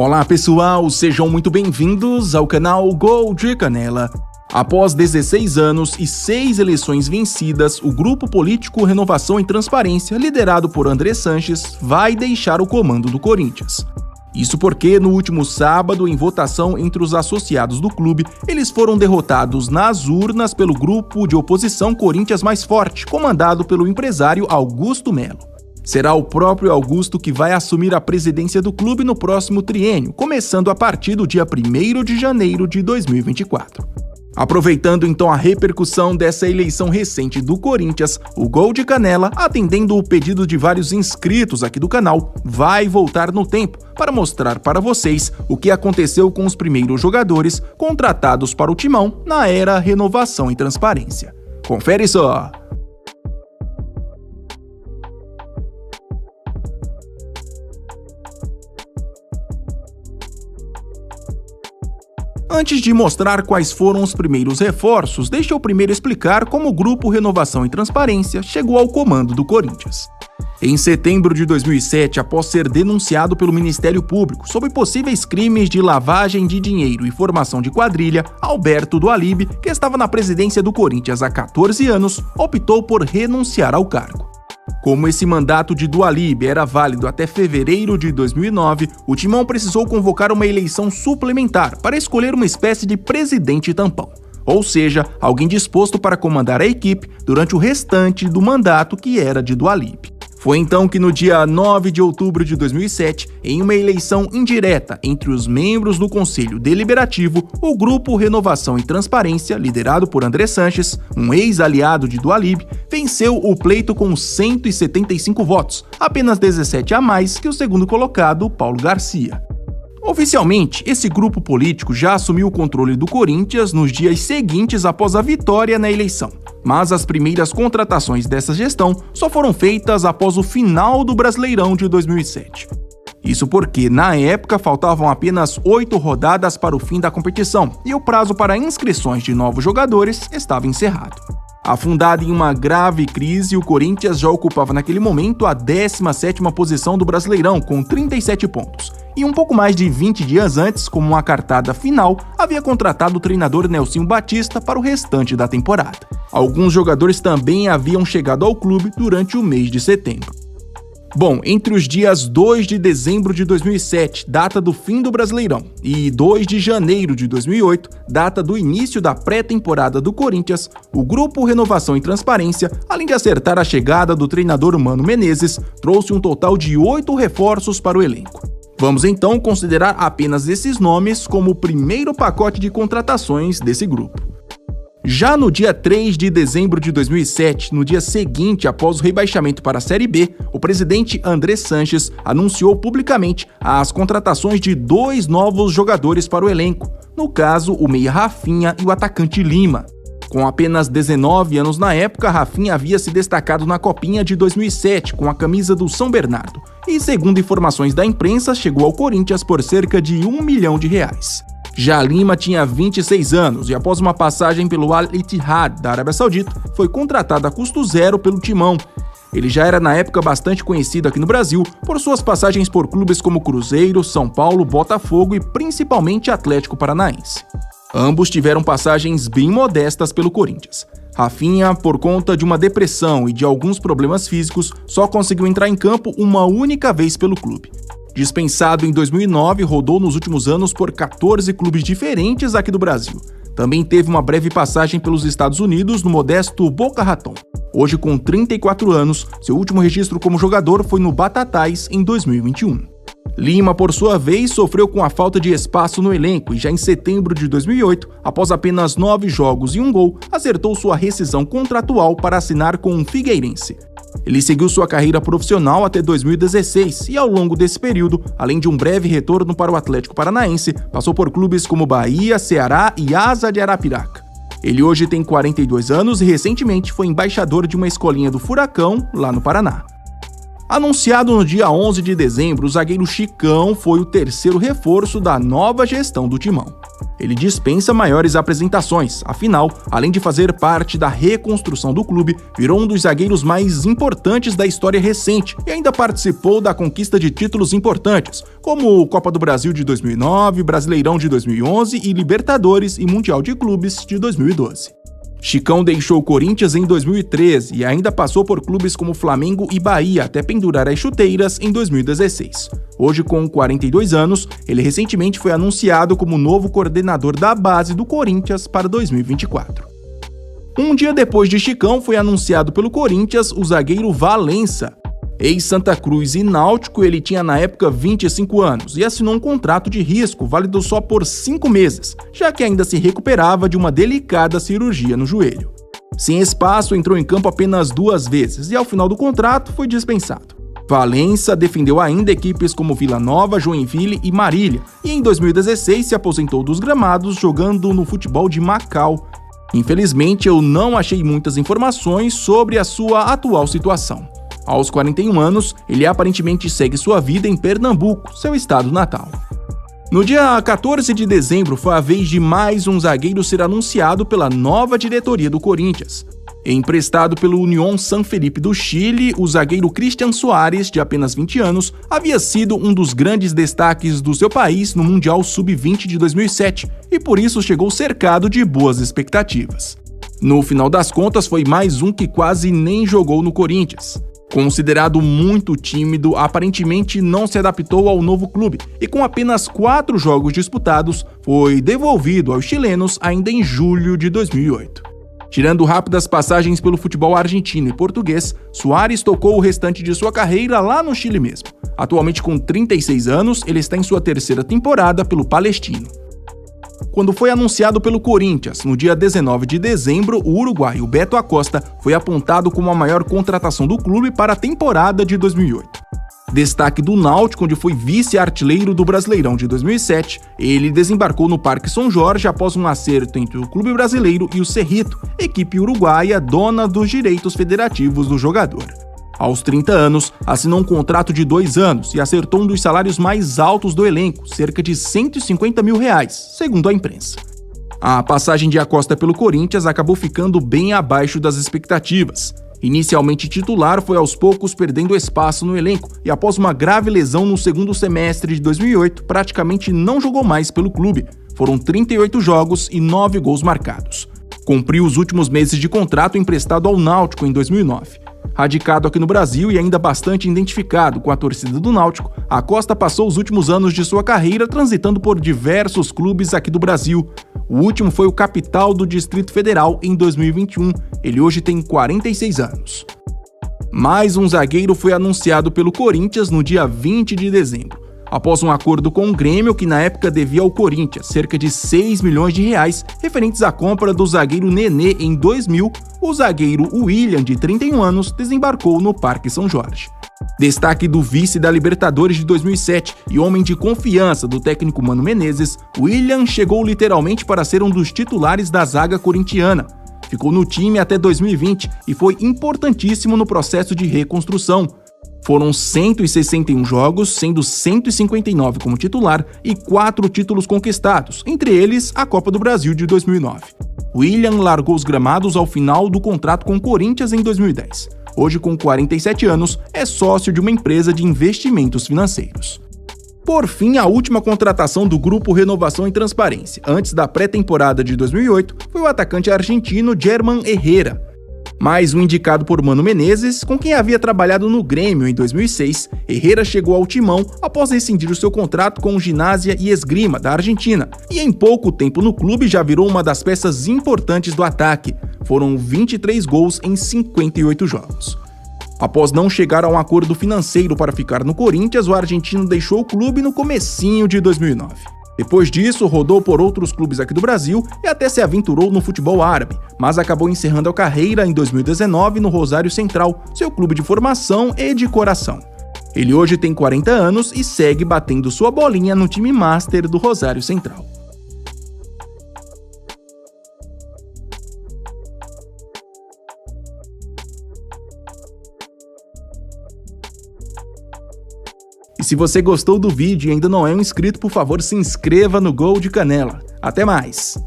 Olá pessoal, sejam muito bem-vindos ao canal Gol de Canela. Após 16 anos e 6 eleições vencidas, o grupo político Renovação e Transparência, liderado por André Sanches, vai deixar o comando do Corinthians. Isso porque, no último sábado, em votação entre os associados do clube, eles foram derrotados nas urnas pelo grupo de oposição Corinthians Mais Forte, comandado pelo empresário Augusto Melo. Será o próprio Augusto que vai assumir a presidência do clube no próximo triênio, começando a partir do dia 1º de janeiro de 2024. Aproveitando então a repercussão dessa eleição recente do Corinthians, o Gol de Canela, atendendo o pedido de vários inscritos aqui do canal, vai voltar no tempo para mostrar para vocês o que aconteceu com os primeiros jogadores contratados para o Timão na era Renovação e Transparência. Confere só! Antes de mostrar quais foram os primeiros reforços, deixa eu primeiro explicar como o grupo Renovação e Transparência chegou ao comando do Corinthians. Em setembro de 2007, após ser denunciado pelo Ministério Público sobre possíveis crimes de lavagem de dinheiro e formação de quadrilha, Alberto Dualib, que estava na presidência do Corinthians há 14 anos, optou por renunciar ao cargo. Como esse mandato de Dualib era válido até fevereiro de 2009, o Timão precisou convocar uma eleição suplementar para escolher uma espécie de presidente tampão, ou seja, alguém disposto para comandar a equipe durante o restante do mandato que era de Dualib. Foi então que no dia 9 de outubro de 2007, em uma eleição indireta entre os membros do Conselho Deliberativo, o grupo Renovação e Transparência, liderado por André Sanches, um ex-aliado de Dualib, venceu o pleito com 175 votos, apenas 17 a mais que o segundo colocado, Paulo Garcia. Oficialmente, esse grupo político já assumiu o controle do Corinthians nos dias seguintes após a vitória na eleição. Mas as primeiras contratações dessa gestão só foram feitas após o final do Brasileirão de 2007. Isso porque, na época, faltavam apenas 8 rodadas para o fim da competição e o prazo para inscrições de novos jogadores estava encerrado. Afundado em uma grave crise, o Corinthians já ocupava naquele momento a 17ª posição do Brasileirão, com 37 pontos. E um pouco mais de 20 dias antes, como uma cartada final, havia contratado o treinador Nelsinho Batista para o restante da temporada. Alguns jogadores também haviam chegado ao clube durante o mês de setembro. Bom, entre os dias 2 de dezembro de 2007, data do fim do Brasileirão, e 2 de janeiro de 2008, data do início da pré-temporada do Corinthians, o grupo Renovação e Transparência, além de acertar a chegada do treinador Mano Menezes, trouxe um total de 8 reforços para o elenco. Vamos então considerar apenas esses nomes como o primeiro pacote de contratações desse grupo. Já no dia 3 de dezembro de 2007, no dia seguinte após o rebaixamento para a Série B, o presidente André Sanches anunciou publicamente as contratações de 2 novos jogadores para o elenco, no caso o meia Rafinha e o atacante Lima. Com apenas 19 anos na época, Rafinha havia se destacado na Copinha de 2007 com a camisa do São Bernardo e, segundo informações da imprensa, chegou ao Corinthians por cerca de R$1 milhão. Já Lima tinha 26 anos e, após uma passagem pelo Al Ittihad da Arábia Saudita, foi contratado a custo zero pelo Timão. Ele já era na época bastante conhecido aqui no Brasil por suas passagens por clubes como Cruzeiro, São Paulo, Botafogo e principalmente Atlético Paranaense. Ambos tiveram passagens bem modestas pelo Corinthians. Rafinha, por conta de uma depressão e de alguns problemas físicos, só conseguiu entrar em campo uma única vez pelo clube. Dispensado em 2009, rodou nos últimos anos por 14 clubes diferentes aqui do Brasil. Também teve uma breve passagem pelos Estados Unidos no modesto Boca Raton. Hoje, com 34 anos, seu último registro como jogador foi no Batatais em 2021. Lima, por sua vez, sofreu com a falta de espaço no elenco e já em setembro de 2008, após apenas 9 jogos e 1 gol, acertou sua rescisão contratual para assinar com o Figueirense. Ele seguiu sua carreira profissional até 2016 e, ao longo desse período, além de um breve retorno para o Atlético Paranaense, passou por clubes como Bahia, Ceará e Asa de Arapiraca. Ele hoje tem 42 anos e recentemente foi embaixador de uma escolinha do Furacão, lá no Paraná. Anunciado no dia 11 de dezembro, o zagueiro Chicão foi o terceiro reforço da nova gestão do Timão. Ele dispensa maiores apresentações, afinal, além de fazer parte da reconstrução do clube, virou um dos zagueiros mais importantes da história recente e ainda participou da conquista de títulos importantes, como Copa do Brasil de 2009, Brasileirão de 2011 e Libertadores e Mundial de Clubes de 2012. Chicão deixou o Corinthians em 2013 e ainda passou por clubes como Flamengo e Bahia até pendurar as chuteiras em 2016. Hoje, com 42 anos, ele recentemente foi anunciado como novo coordenador da base do Corinthians para 2024. Um dia depois de Chicão, foi anunciado pelo Corinthians o zagueiro Valença. Ex-Santa Cruz e Náutico, ele tinha na época 25 anos e assinou um contrato de risco válido só por 5 meses, já que ainda se recuperava de uma delicada cirurgia no joelho. Sem espaço, entrou em campo apenas 2 vezes e ao final do contrato foi dispensado. Valença defendeu ainda equipes como Vila Nova, Joinville e Marília e em 2016 se aposentou dos gramados jogando no futebol de Macau. Infelizmente, eu não achei muitas informações sobre a sua atual situação. Aos 41 anos, ele aparentemente segue sua vida em Pernambuco, seu estado natal. No dia 14 de dezembro, foi a vez de mais um zagueiro ser anunciado pela nova diretoria do Corinthians. Emprestado pelo Unión San Felipe do Chile, o zagueiro Cristian Soares, de apenas 20 anos, havia sido um dos grandes destaques do seu país no Mundial Sub-20 de 2007 e por isso chegou cercado de boas expectativas. No final das contas, foi mais um que quase nem jogou no Corinthians. Considerado muito tímido, aparentemente não se adaptou ao novo clube e com apenas 4 jogos disputados, foi devolvido aos chilenos ainda em julho de 2008. Tirando rápidas passagens pelo futebol argentino e português, Soares tocou o restante de sua carreira lá no Chile mesmo. Atualmente com 36 anos, ele está em sua 3ª temporada pelo Palestino. Quando foi anunciado pelo Corinthians, no dia 19 de dezembro, o uruguaio Beto Acosta foi apontado como a maior contratação do clube para a temporada de 2008. Destaque do Náutico, onde foi vice-artilheiro do Brasileirão de 2007, ele desembarcou no Parque São Jorge após um acerto entre o clube brasileiro e o Cerrito, equipe uruguaia dona dos direitos federativos do jogador. Aos 30 anos, assinou um contrato de 2 anos e acertou um dos salários mais altos do elenco, cerca de R$150 mil, segundo a imprensa. A passagem de Acosta pelo Corinthians acabou ficando bem abaixo das expectativas. Inicialmente titular, foi aos poucos perdendo espaço no elenco e após uma grave lesão no segundo semestre de 2008, praticamente não jogou mais pelo clube. Foram 38 jogos e 9 gols marcados. Cumpriu os últimos meses de contrato emprestado ao Náutico em 2009. Radicado aqui no Brasil e ainda bastante identificado com a torcida do Náutico, Acosta passou os últimos anos de sua carreira transitando por diversos clubes aqui do Brasil. O último foi o Capital do Distrito Federal em 2021. Ele hoje tem 46 anos. Mais um zagueiro foi anunciado pelo Corinthians no dia 20 de dezembro. Após um acordo com o Grêmio, que na época devia ao Corinthians cerca de R$6 milhões referentes à compra do zagueiro Nenê em 2000, o zagueiro William, de 31 anos, desembarcou no Parque São Jorge. Destaque do vice da Libertadores de 2007 e homem de confiança do técnico Mano Menezes, William chegou literalmente para ser um dos titulares da zaga corintiana. Ficou no time até 2020 e foi importantíssimo no processo de reconstrução. Foram 161 jogos, sendo 159 como titular e 4 títulos conquistados, entre eles a Copa do Brasil de 2009. William largou os gramados ao final do contrato com o Corinthians em 2010. Hoje, com 47 anos, é sócio de uma empresa de investimentos financeiros. Por fim, a última contratação do Grupo Renovação e Transparência, antes da pré-temporada de 2008, foi o atacante argentino Germán Herrera. Mais um indicado por Mano Menezes, com quem havia trabalhado no Grêmio em 2006, Herrera chegou ao timão após rescindir o seu contrato com o Gimnasia e Esgrima, da Argentina, e em pouco tempo no clube já virou uma das peças importantes do ataque. Foram 23 gols em 58 jogos. Após não chegar a um acordo financeiro para ficar no Corinthians, o argentino deixou o clube no comecinho de 2009. Depois disso, rodou por outros clubes aqui do Brasil e até se aventurou no futebol árabe, mas acabou encerrando a carreira em 2019 no Rosário Central, seu clube de formação e de coração. Ele hoje tem 40 anos e segue batendo sua bolinha no time master do Rosário Central. E se você gostou do vídeo e ainda não é um inscrito, por favor, se inscreva no Gol de Canela. Até mais!